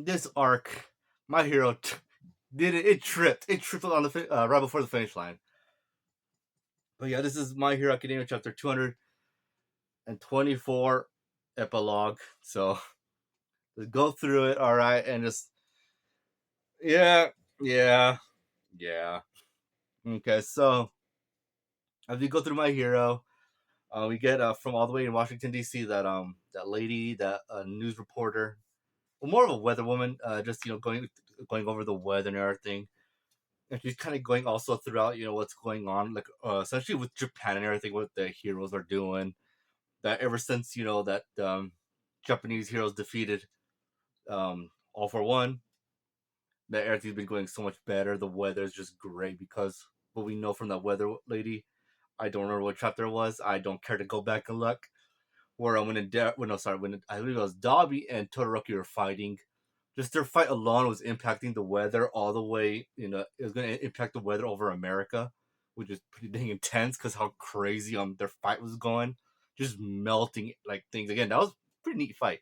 this arc, my hero did it. It tripped. It tripped on the right before the finish line. But yeah, this is My Hero Academia chapter 224 epilogue. So let's go through it, all right, and just yeah, yeah, yeah. Okay, so as we go through My Hero, we get from all the way in Washington D.C. that lady, that news reporter, well, more of a weather woman, just going over the weather and everything. And she's kind of going also throughout, what's going on, like essentially with Japan and everything, what the heroes are doing. That ever since that Japanese heroes defeated All for One, that everything's been going so much better. The weather is just great because what we know from that weather lady. I don't remember what chapter it was. I don't care to go back and look. Where when I believe it was Dobby and Todoroki were fighting. Just their fight alone was impacting the weather all the way. It was going to impact the weather over America, which is pretty dang intense because how crazy their fight was going, just melting like things. Again, that was a pretty neat fight.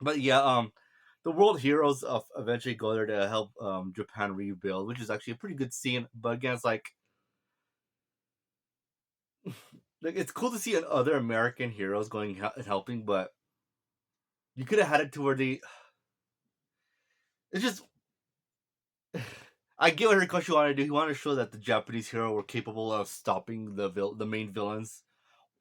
But yeah, the world heroes eventually go there to help Japan rebuild, which is actually a pretty good scene. But again, it's like it's cool to see other American heroes going and helping, but you could have had it to where they. It's just I get what Horikoshi wanted to do. He wanted to show that the Japanese hero were capable of stopping the main villains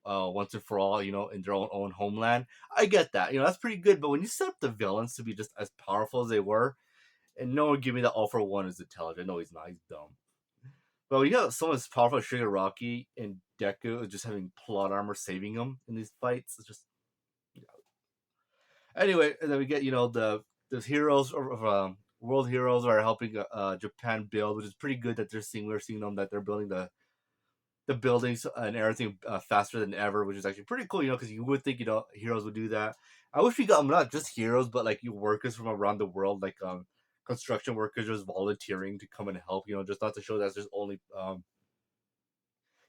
once and for all, in their own homeland. I get that. That's pretty good. But when you set up the villains to be just as powerful as they were, and no one give me that All for One is intelligent. No, he's not. He's dumb. But when you have someone as powerful as Shigaraki and Deku just having plot armor saving them in these fights, it's just anyway. And then we get the heroes of world heroes are helping Japan build, which is pretty good that we're seeing them that they're building the buildings and everything faster than ever, which is actually pretty cool. Because you would think heroes would do that. I wish we got not just heroes, but like workers from around the world, like construction workers just volunteering to come and help. Just not to show that there's only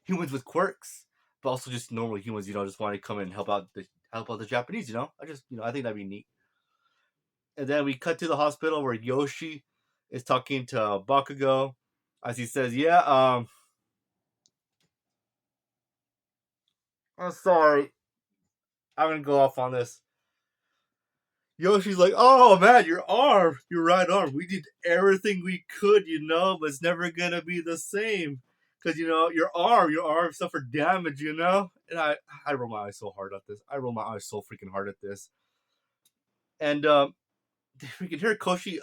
humans with quirks, but also just normal humans. Just want to come and help out the Japanese. I think that'd be neat. And then we cut to the hospital where Yoshi is talking to Bakugo, as he says, "Yeah, I'm sorry, I'm gonna go off on this." Yoshi's like, "Oh man, your right arm. We did everything we could, but it's never gonna be the same because your arm suffered damage, And I roll my eyes so hard at this. I roll my eyes so freaking hard at this, and we can hear Koshi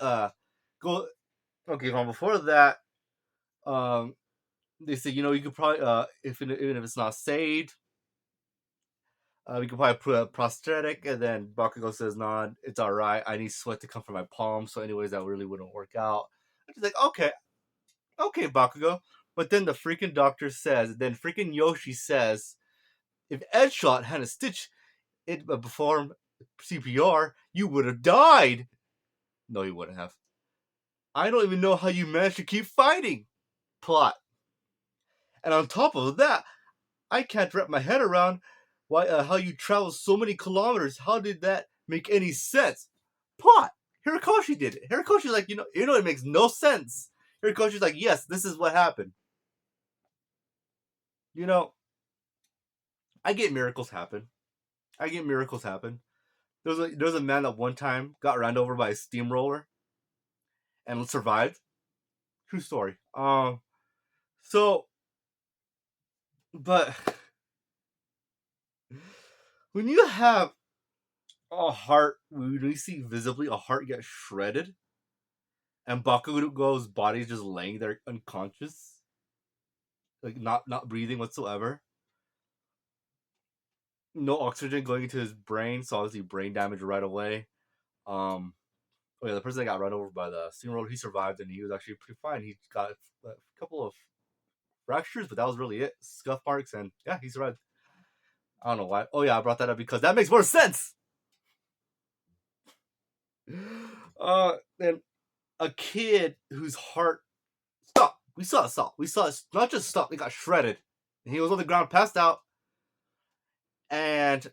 go. Okay, before that, um, they say, you could probably, if even if it's not saved, we could probably put a prosthetic. And then Bakugo says, "Nah, it's all right. I need sweat to come from my palms. So, anyways, that really wouldn't work out." And she's like, okay, Bakugo. But then the freaking doctor says, then freaking Yoshi says, if Edshot hadn't stitched it before CPR, you would have died. No, he wouldn't have. I don't even know how you managed to keep fighting. Plot. And on top of that, I can't wrap my head around how you travel so many kilometers. How did that make any sense? Plot. Hirikoshi did it. Hirikoshi's like, it makes no sense. Hirikoshi's like, yes, this is what happened. I get miracles happen. There's a man that one time got ran over by a steamroller and survived. True story. So, but when you have a heart, when you see visibly a heart get shredded, and Bakugo's body is just laying there unconscious, like not breathing whatsoever, no oxygen going into his brain, so obviously brain damage right away. Oh yeah, the person that got run over by the steamroller, he survived and he was actually pretty fine. He got a couple of fractures, but that was really it. Scuff marks, and yeah, he survived. I don't know why. Oh yeah, I brought that up because that makes more sense. And a kid whose heart stopped. We saw it stop. We saw it not just stop. It got shredded. And he was on the ground, passed out, and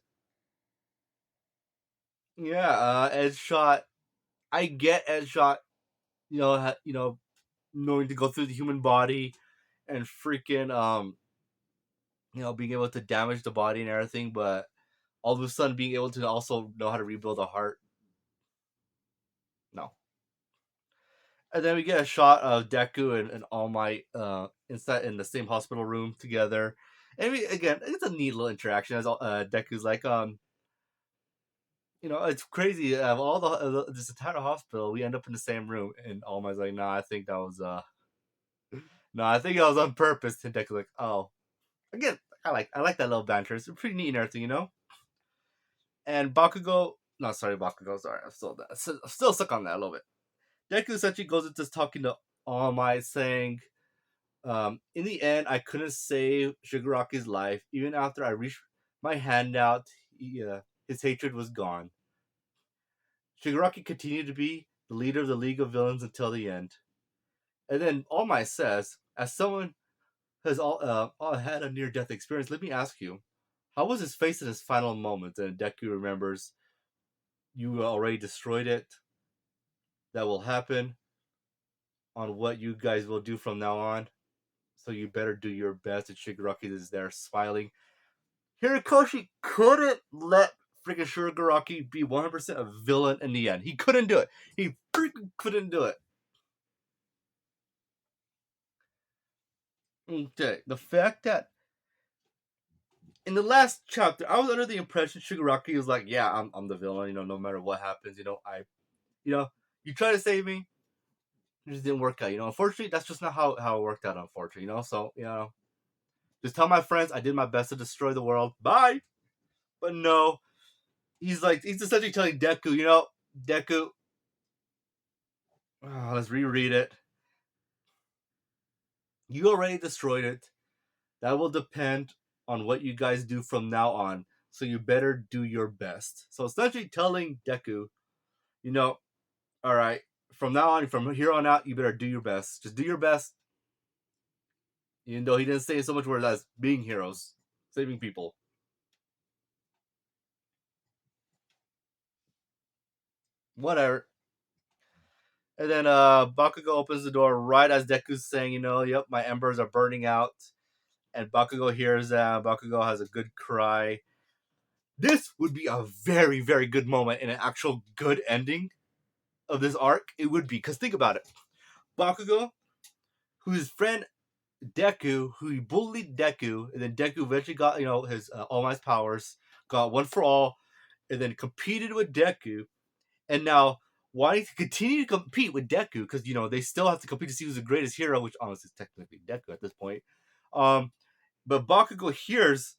yeah, Ed shot. I get Edshot, knowing to go through the human body and freaking being able to damage the body and everything, but all of a sudden being able to also know how to rebuild a heart. No. And then we get a shot of Deku and All Might inside in the same hospital room together. And again, it's a neat little interaction as Deku's like, it's crazy. Of all this entire hospital, we end up in the same room, and All Might's like, nah, I think that was no, I think that was on purpose. And Deku's like, oh, again, I like that little banter. It's pretty neat and everything. And Bakugo, no, sorry, Bakugo, sorry, I'm still stuck on that a little bit. Deku essentially goes into talking to All Might, saying, in the end, I couldn't save Shigaraki's life. Even after I reached my hand out, his hatred was gone. Shigaraki continued to be the leader of the League of Villains until the end. And then All Might says, as someone has all had a near-death experience, let me ask you, how was his face in his final moments? And Deku remembers, you already destroyed it. That will happen on what you guys will do from now on. So you better do your best. And Shigaraki is there smiling. Hirikoshi couldn't let freaking Shigaraki be 100% a villain in the end. He couldn't do it. He freaking couldn't do it. Okay, the fact that in the last chapter, I was under the impression Shigaraki was like, yeah, I'm the villain, no matter what happens, you know, you try to save me, it just didn't work out, Unfortunately, that's just not how it worked out, unfortunately, So, just tell my friends I did my best to destroy the world. Bye! But no, he's essentially telling Deku, Deku, let's reread it. You already destroyed it. That will depend on what you guys do from now on. So you better do your best. So essentially telling Deku, you know, all right, from now on, from here on out, you better do your best. Just do your best. Even though he didn't say so much words as being heroes, saving people. Whatever. And then Bakugo opens the door right as Deku's saying, yep, my embers are burning out. And Bakugo hears that. Bakugo has a good cry. This would be a very, very good moment in an actual good ending of this arc. It would be. Because think about it. Bakugo, whose friend Deku, who he bullied Deku, and then Deku eventually got, his All Might's powers, got one for all, and then competed with Deku, and now wanting to continue to compete with Deku, because, they still have to compete to see who's the greatest hero, which honestly is technically Deku at this point. But Bakugo hears,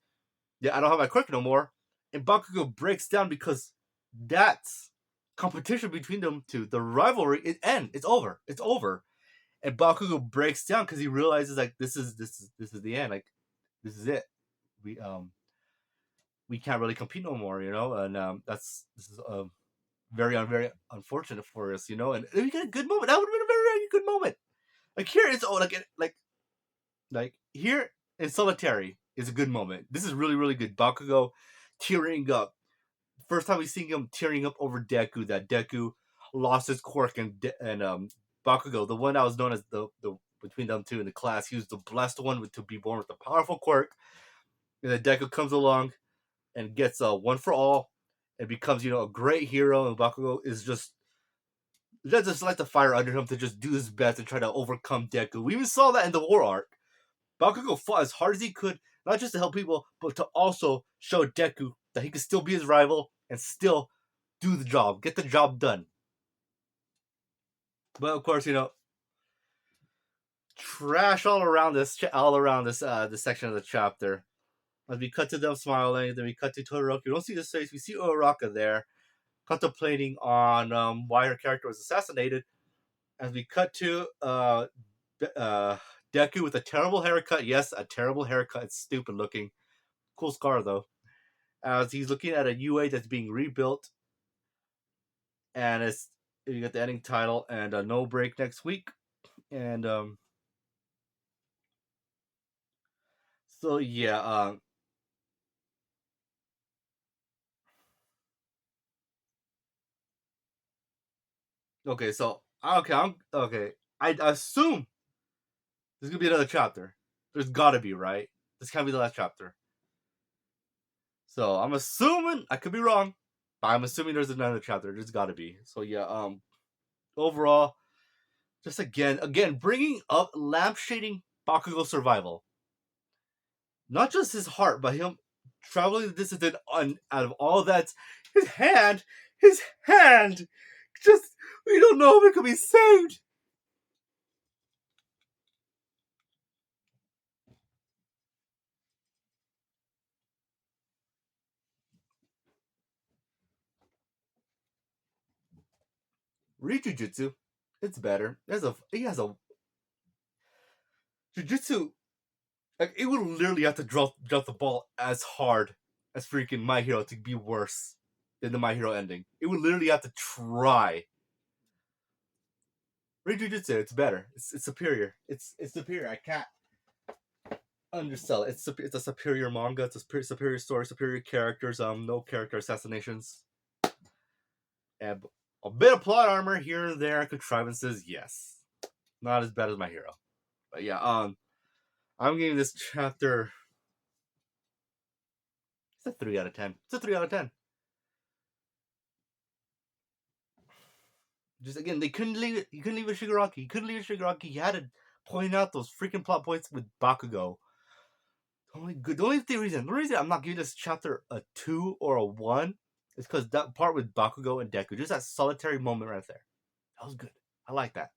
yeah, I don't have my quirk no more, and Bakugo breaks down because that's competition between them two. The rivalry, it's over. It's over. And Bakugo breaks down because he realizes like this is the end. Like this is it. We we can't really compete no more, and this is very unfortunate for us, And we got a good moment. That would have been a very, very good moment. Like here, it's like here in Solitary is a good moment. This is really really good. Bakugo tearing up. First time we see him tearing up over Deku. That Deku lost his quirk and Bakugo, the one that was known as the between them two in the class, he was the blessed one to be born with a powerful quirk. And then Deku comes along and gets a one for all and becomes a great hero. And Bakugo is just like the fire under him to just do his best and try to overcome Deku. We even saw that in the war arc. Bakugo fought as hard as he could, not just to help people, but to also show Deku that he could still be his rival and still do the job, get the job done. But of course, trash all around this section of the chapter. As we cut to them smiling, then we cut to Todoroki. We don't see his face. We see Uraraka there, contemplating on why her character was assassinated. As we cut to Deku with a terrible haircut. Yes, a terrible haircut. It's stupid looking. Cool scar though. As he's looking at a UA that's being rebuilt, and you got the ending title and no break next week, and so yeah, Okay, so okay. I assume there's gonna be another chapter. There's gotta be, right? This can't be the last chapter. So I'm assuming I could be wrong, but I'm assuming there's another chapter. There's gotta be. So yeah, overall, just again, bringing up lampshading Bakugo survival. Not just his heart, but him traveling the distance on out of all that. His hand, his hand, just we don't know if it could be saved. Jujutsu, it's better. He has a Jujutsu. Like it would literally have to drop the ball as hard as freaking My Hero to be worse than the My Hero ending. It would literally have to try. Jujutsu, it's better. It's superior. It's superior. I can't undersell it. It's a superior manga. It's a superior story, superior characters. No character assassinations, and a bit of plot armor here and there, contrivances. Yes, not as bad as My Hero, but yeah. I'm giving this chapter. It's a 3 out of 10. It's a 3 out of 10. Just again, they couldn't leave it. He couldn't leave it Shigaraki. He couldn't leave it Shigaraki. He had to point out those freaking plot points with Bakugo. The reason I'm not giving this chapter a 2 or a 1 is because that part with Bakugo and Deku, just that solitary moment right there, that was good. I like that.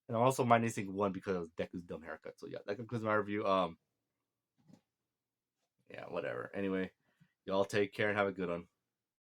And I'm also minusing 1 because of Deku's dumb haircut. So yeah, that concludes my review. Yeah, whatever. Anyway, y'all take care and have a good one.